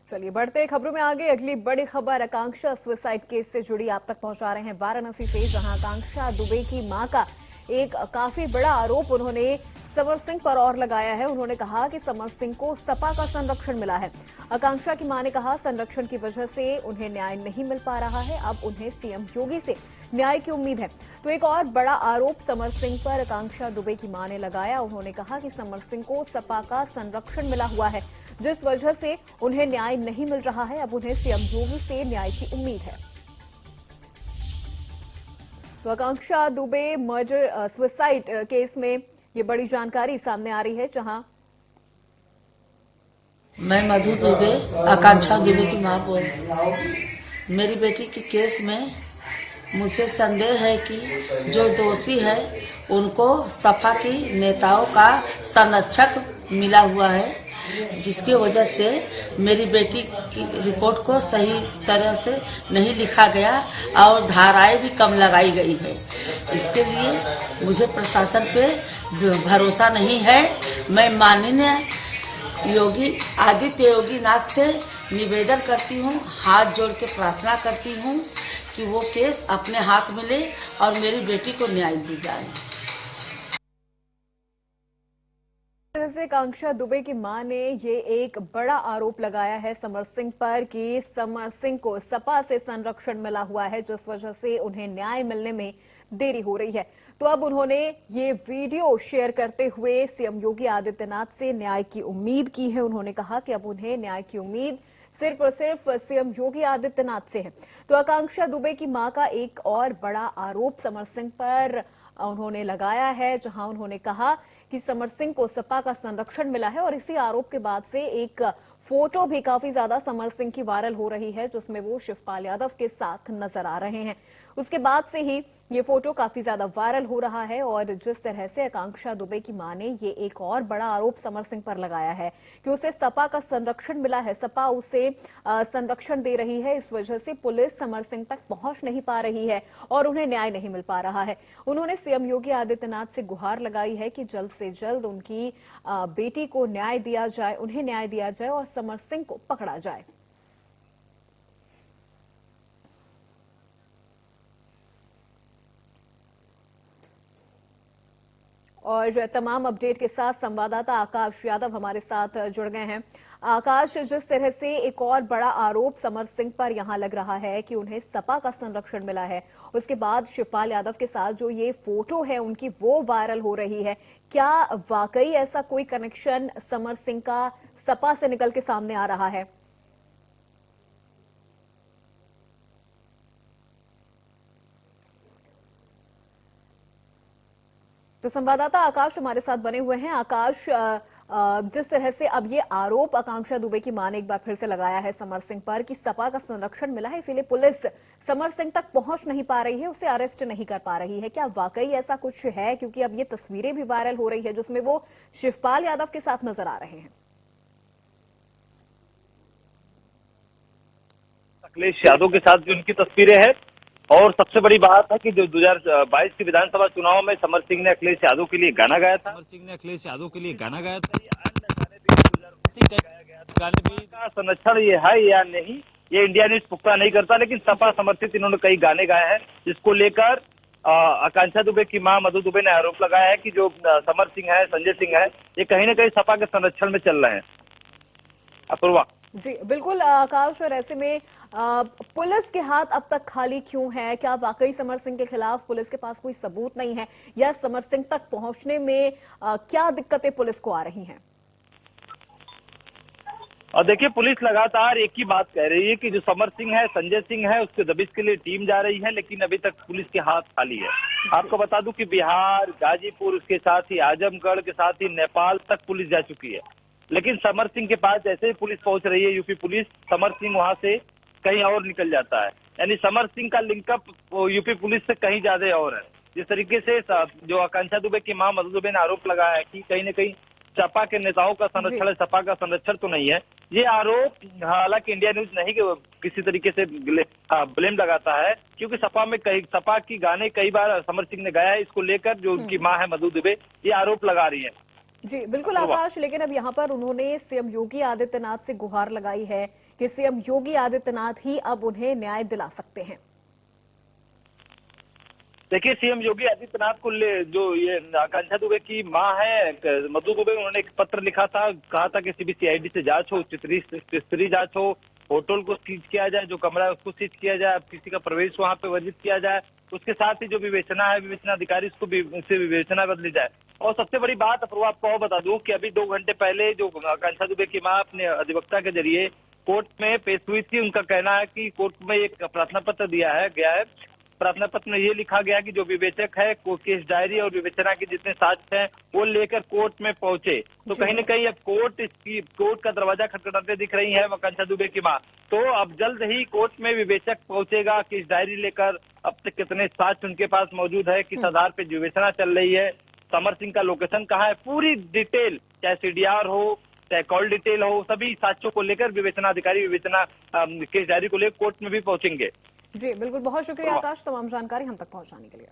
चलिए बढ़ते खबरों में आगे। अगली बड़ी खबर आकांक्षा सुसाइड केस से जुड़ी आप तक पहुंचा रहे हैं वाराणसी से, जहां आकांक्षा दुबे की मां का एक काफी बड़ा आरोप उन्होंने समर सिंह पर और लगाया है। उन्होंने कहा कि समर सिंह को सपा का संरक्षण मिला है। आकांक्षा की मां ने कहा संरक्षण की वजह से उन्हें न्याय नहीं मिल पा रहा है, अब उन्हें सीएम योगी से न्याय की उम्मीद है। तो एक और बड़ा आरोप समर सिंह पर आकांक्षा दुबे की मां ने लगाया। उन्होंने कहा कि समर सिंह को सपा का संरक्षण मिला हुआ है, जिस वजह से उन्हें न्याय नहीं मिल रहा है, अब उन्हें सीएम योगी से न्याय की उम्मीद है। तो आकांक्षा दुबे मर्डर सुसाइड केस में ये बड़ी जानकारी सामने आ रही है, जहां मैं मधु दुबे आकांक्षा दुबे की मां बोल रही हूं। मेरी बेटी के केस में मुझे संदेह है कि जो दोषी है उनको सपा की नेताओं का संरक्षक मिला हुआ है, जिसकी वजह से मेरी बेटी की रिपोर्ट को सही तरह से नहीं लिखा गया और धाराएं भी कम लगाई गई है। इसके लिए मुझे प्रशासन पे भरोसा नहीं है। मैं माननीय योगी आदित्य योगी नाथ से निवेदन करती हूँ, हाथ जोड़ के प्रार्थना करती हूँ कि वो केस अपने हाथ में ले और मेरी बेटी को न्याय दी जाए। से आकांक्षा दुबे की मां ने ये एक बड़ा आरोप लगाया है समर सिंह पर कि समर सिंह को सपा से संरक्षण मिला हुआ है, जिस वजह से उन्हें न्याय मिलने में देरी हो रही है। तो अब उन्होंने ये वीडियो शेयर करते हुए सीएम योगी आदित्यनाथ से न्याय की उम्मीद की है। उन्होंने कहा कि अब उन्हें न्याय की उम्मीद सिर्फ और सिर्फ सीएम योगी आदित्यनाथ से है। तो आकांक्षा दुबे की मां का एक और बड़ा आरोप समर सिंह पर उन्होंने लगाया है, जहां उन्होंने कहा कि समर सिंह को सपा का संरक्षण मिला है। और इसी आरोप के बाद से एक फोटो भी काफी ज्यादा समर सिंह की वायरल हो रही है, जिसमें वो शिवपाल यादव के साथ नजर आ रहे हैं। उसके बाद से ही ये फोटो काफी ज्यादा वायरल हो रहा है। और जिस तरह से आकांक्षा दुबे की मां ने ये एक और बड़ा आरोप समर सिंह पर लगाया है कि उसे सपा का संरक्षण मिला है, सपा उसे संरक्षण दे रही है, इस वजह से पुलिस समर सिंह तक पहुंच नहीं पा रही है और उन्हें न्याय नहीं मिल पा रहा है। उन्होंने सीएम योगी आदित्यनाथ से गुहार लगाई है कि जल्द से जल्द उनकी बेटी को न्याय दिया जाए, उन्हें न्याय दिया जाए और समर सिंह को पकड़ा जाए। और तमाम अपडेट के साथ संवाददाता आकाश यादव हमारे साथ जुड़ गए हैं। आकाश, जिस तरह से एक और बड़ा आरोप समर सिंह पर यहां लग रहा है कि उन्हें सपा का संरक्षण मिला है, उसके बाद शिवपाल यादव के साथ जो ये फोटो है उनकी वो वायरल हो रही है, क्या वाकई ऐसा कोई कनेक्शन समर सिंह का सपा से निकल के सामने आ रहा है? तो संवाददाता आकाश हमारे साथ बने हुए हैं। आकाश, जिस तरह से अब ये आरोप आकांक्षा दुबे की मां ने एक बार फिर से लगाया है समर सिंह पर कि सपा का संरक्षण मिला है, इसीलिए पुलिस समर सिंह तक पहुंच नहीं पा रही है, उसे अरेस्ट नहीं कर पा रही है, क्या वाकई ऐसा कुछ है? क्योंकि अब ये तस्वीरें भी वायरल हो रही है जिसमें वो शिवपाल यादव के साथ नजर आ रहे हैं। अखिलेश यादव के साथ भी उनकी तस्वीरें हैं। और सबसे बड़ी बात है कि जो 2022 के विधानसभा चुनाव में समर सिंह ने अखिलेश यादव के लिए गाना गाया था। गाने भी का संरक्षण ये है या नहीं, ये इंडिया न्यूज पुख्ता नहीं करता, लेकिन सपा समर्थित इन्होंने कई गाने गाए हैं, जिसको लेकर आकांक्षा दुबे की मां मधु दुबे ने आरोप लगाया है कि जो समर सिंह है, संजय सिंह है, ये कहीं ना कहीं सपा के संरक्षण में चल रहे हैं। अपूर्वा जी बिल्कुल आकाश, और ऐसे में पुलिस के हाथ अब तक खाली क्यों है? क्या वाकई समर सिंह के खिलाफ पुलिस के पास कोई सबूत नहीं है, या समर सिंह तक पहुंचने में क्या दिक्कतें पुलिस को आ रही हैं? और देखिए, पुलिस लगातार एक ही बात कह रही है कि जो समर सिंह है, संजय सिंह है, उसके दबिश के लिए टीम जा रही है, लेकिन अभी तक पुलिस के हाथ खाली है। आपको बता दूं कि बिहार, गाजीपुर, उसके साथ ही आजमगढ़ के साथ ही नेपाल तक पुलिस जा चुकी है, लेकिन समर सिंह के पास जैसे ही पुलिस पहुंच रही है, यूपी पुलिस, समर सिंह वहां से कहीं और निकल जाता है। यानी समर सिंह का लिंकअप यूपी पुलिस से कहीं ज्यादा और है। जिस तरीके से जो आकांक्षा दुबे की मां मधु दुबे ने आरोप लगाया है कि कहीं न कहीं सपा के नेताओं का संरक्षण है, सपा का संरक्षण तो नहीं है, ये आरोप हालांकि इंडिया न्यूज नहीं किसी तरीके से ब्लेम लगाता है, क्योंकि सपा की गाने कई बार समर सिंह ने गाया है। इसको लेकर जो उनकी मां है मधु दुबे, ये आरोप लगा रही है। जी बिल्कुल आकाश, लेकिन अब यहाँ पर उन्होंने सीएम योगी आदित्यनाथ से गुहार लगाई है कि सीएम योगी आदित्यनाथ ही अब उन्हें न्याय दिला सकते हैं। देखिए, सीएम योगी आदित्यनाथ को जो ये आकांक्षा दुबे की मां है मधु दुबे, उन्होंने एक पत्र लिखा था, कहा था कि सीबीसीआईडी से जांच हो, त्रिस्तरीय जांच हो, होटल को सीज किया जाए, जो कमरा है उसको सीज किया जाए, किसी का प्रवेश वहां पे वर्जित किया जाए, उसके साथ ही जो विवेचना है विवेचना अधिकारी उसको भी उससे विवेचना बदली जाए। और सबसे बड़ी बात अप्रूव आपको और बता दूं कि अभी 2 घंटे पहले जो आकांक्षा दुबे की मां अपने अधिवक्ता के जरिए कोर्ट में पेश हुई थी, उनका कहना है कि कोर्ट में एक प्रार्थना पत्र गया है। प्रार्थना पत्र में ये लिखा गया कि जो विवेचक है केस डायरी और विवेचना के जितने साक्ष्य हैं वो लेकर कोर्ट में पहुंचे। तो कहीं न कहीं अब कोर्ट का दरवाजा खटखटाते दिख रही है आकांक्षा दुबे की मां। तो अब जल्द ही कोर्ट में विवेचक पहुंचेगा केस डायरी लेकर, अब तक कितने साक्ष्य उनके पास मौजूद है, किस आधार पर विवेचना चल रही है, समर सिंह का लोकेशन कहाँ है, पूरी डिटेल, चाहे सीडीआर हो चाहे कॉल डिटेल हो, सभी साक्ष्यों को लेकर विवेचना अधिकारी विवेचना केस डायरी को लेकर कोर्ट में भी पहुंचेंगे। जी बिल्कुल, बहुत शुक्रिया आकाश तमाम जानकारी हम तक पहुंचाने के लिए।